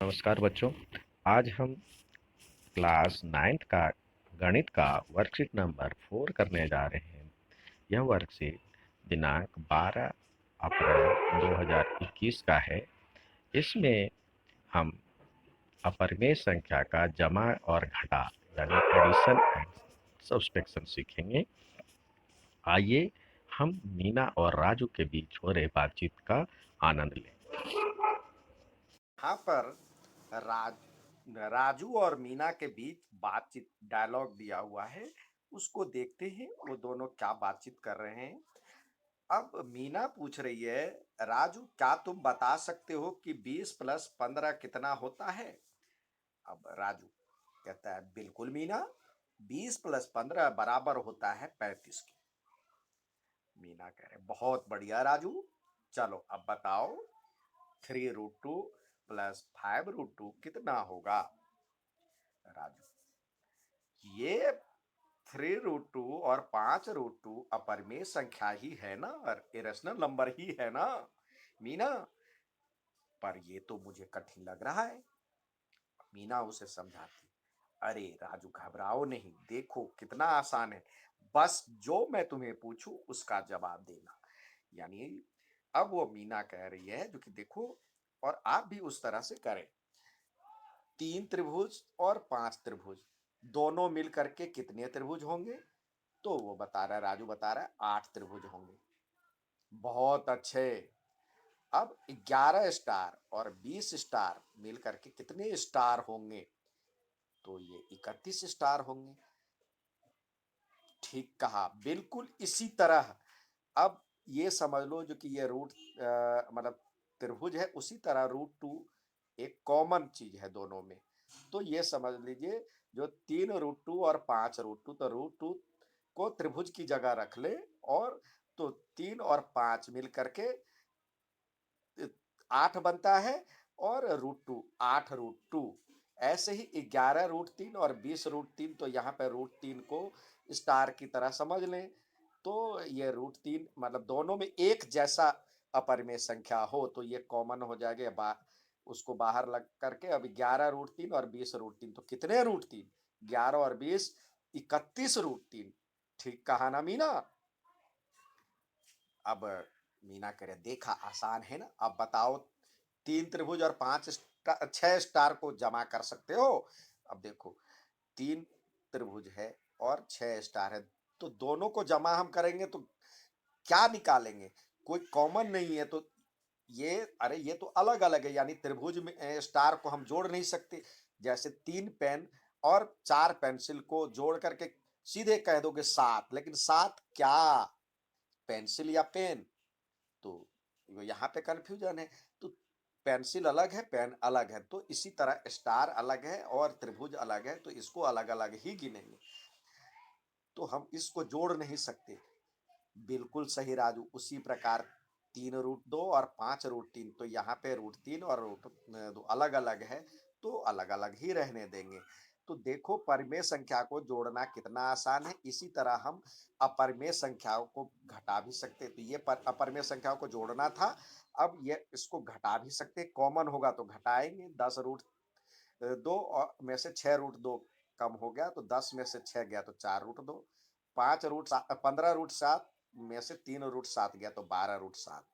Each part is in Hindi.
नमस्कार बच्चों। आज हम क्लास 9th का गणित का वर्कशीट नंबर 4 करने जा रहे हैं। यह वर्कशीट दिनांक 12 अप्रैल 2021 का है। इसमें हम अपरिमेय संख्या का जमा और घटा यानी एडिशन एंड सब्सट्रैक्शन सीखेंगे। आइए हम मीना और राजू के बीच हो रहे बातचीत का आनंद लें। यहाँ पर राज राजू और मीना के बीच बातचीत डायलॉग दिया हुआ है। उसको देखते हैं वो दोनों क्या बातचीत कर रहे हैं। अब मीना पूछ रही है, राजू क्या तुम बता सकते हो कि 20 प्लस 15 कितना होता है? अब राजू कहता है, बिल्कुल मीना, 20 प्लस 15 बराबर होता है 35 के। मीना कह रहे, बहुत बढ़िया राजू, चलो अब बताओ 3√2 प्लस 5√2 कितना होगा? राजू, ये 3√2 और 5√2 अपरिमेय संख्या ही है ना, और इरेशनल नंबर ही है ना मीना। पर ये तो मुझे कठिन लग रहा है। मीना उसे समझाती, अरे राजू घबराओ नहीं, देखो कितना आसान है, बस जो मैं तुम्हें पूछूं उसका जवाब देना। यानी अब वो मीना कह रही है जो कि देखो, और आप भी उस तरह से करें। 3 त्रिभुज और 5 त्रिभुज दोनों मिल करके कितने त्रिभुज होंगे? तो वो बता रहा है, राजू बता रहा है 8 त्रिभुज होंगे। बहुत अच्छे। अब 11 स्टार और 20 स्टार मिल करके कितने स्टार होंगे? तो ये 31 स्टार होंगे। ठीक कहा, बिल्कुल इसी तरह। अब ये समझ लो जो कि ये मतलब त्रिभुज है, उसी तरह √2 एक कॉमन चीज है दोनों में। तो ये समझ लीजिए, जो 3√2 और 5√2, तो √2 को त्रिभुज की जगह रख ले, और तो 3 और 5 मिल करके 8 बनता है, और √2 8√2। ऐसे ही 11√3 और 20√3, तो यहाँ पे √3 को स्टार की तरह समझ लें। तो ये √3 मतलब दोनों में एक जैसा अपरिमेय संख्या हो तो ये कॉमन हो जाएगा, उसको बाहर लग करके। अब 11√3 और 20√3 तो कितने √3? 11 और 20 31 √3। ठीक कहा ना मीना? अब मीना करे, देखा आसान है ना, अब बताओ 3 त्रिभुज और 6 स्टार को जमा कर सकते हो? अब देखो, 3 त्रिभुज है और 6 स्टार है, तो दोनों को जमा हम करेंगे तो क्या निकालेंगे? कोई कॉमन नहीं है, तो ये, अरे ये तो अलग अलग है, यानी त्रिभुज में स्टार को हम जोड़ नहीं सकते। जैसे 3 पेन और 4 पेंसिल को जोड़ करके सीधे कह दोगे 7, लेकिन 7 क्या, पेंसिल या पेन? तो यहाँ पे कंफ्यूजन है। तो पेंसिल अलग है, पेन अलग है, तो इसी तरह स्टार अलग है और त्रिभुज अलग है, तो इसको अलग अलग ही गिनेंगे। तो हम इसको जोड़ नहीं सकते। बिल्कुल सही राजू, उसी प्रकार 3√2 और 5√3, तो यहाँ पे √3 और √2 अलग अलग है, तो अलग अलग ही रहने देंगे। तो देखो परिमेय संख्या को जोड़ना कितना आसान है। इसी तरह हम अपरिमेय संख्याओं को घटा भी सकते, तो ये अपरिमेय संख्याओं को जोड़ना था। अब ये इसको घटा भी सकते, कॉमन होगा तो घटाएंगे। 10√2 और में से 6√2 कम हो गया, तो 10 में से 6 गया तो 4√2। 15√7 में से 3√7 गया तो 12√7।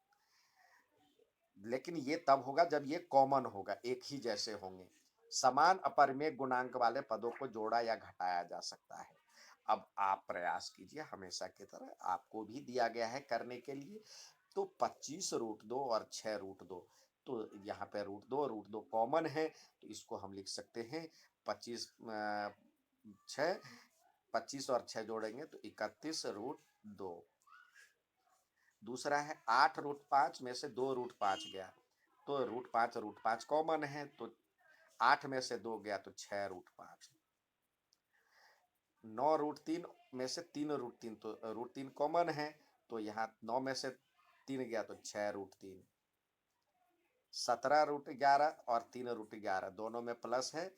लेकिन ये तब होगा जब ये कॉमन होगा, एक ही जैसे होंगे। समान अपरिमेय गुणांक वाले पदों को जोड़ा या घटाया जा सकता है। अब आप प्रयास कीजिए, हमेशा की तरह आपको भी दिया गया है करने के लिए। तो 25√2 और 6√2, तो यहाँ पे √2 कॉमन है, तो इसको हम लिख सकते हैं 6, 25 और 6 जोड़ेंगे तो 31√2। दूसरा है 8√5 में से 2√5 गया, तो √5 कॉमन है, तो 8 में से 2 गया तो 6√5। 9√3 में से 3√3, तो √3 कॉमन है, तो यहाँ 9 में से 3 गया तो 6√3। 17√11 और 3√11 दोनों में प्लस है,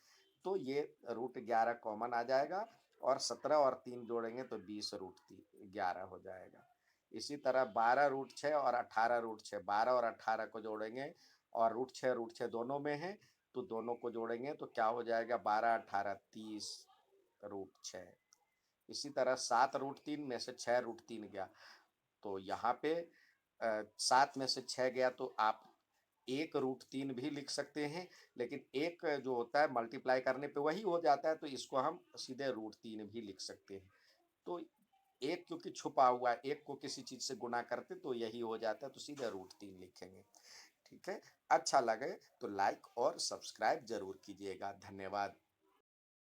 तो ये √11 कॉमन आ जाएगा, और 17 और 3 जोड़ेंगे तो 20√11 हो जाएगा। इसी तरह 12√6 और 18√6, 12 और 18 को जोड़ेंगे और √6 दोनों में है, तो दोनों को जोड़ेंगे तो क्या हो जाएगा 12 18 30 रूट 6। इसी तरह 7 रूट 3 में से 6 रूट 3 गया, तो यहाँ पे 7 में से 6 गया तो आप 1 रूट 3 भी लिख सकते हैं, लेकिन एक जो होता है मल्टीप्लाई करने पे वही हो जाता है, तो इसको हम सीधे रूट 3 भी लिख सकते हैं। तो एक क्योंकि छुपा हुआ है, एक को किसी चीज से गुणा करते तो यही हो जाता है, तो सीधे रूट 3 लिखेंगे। ठीक है, अच्छा लगे तो लाइक और सब्सक्राइब जरूर कीजिएगा। धन्यवाद।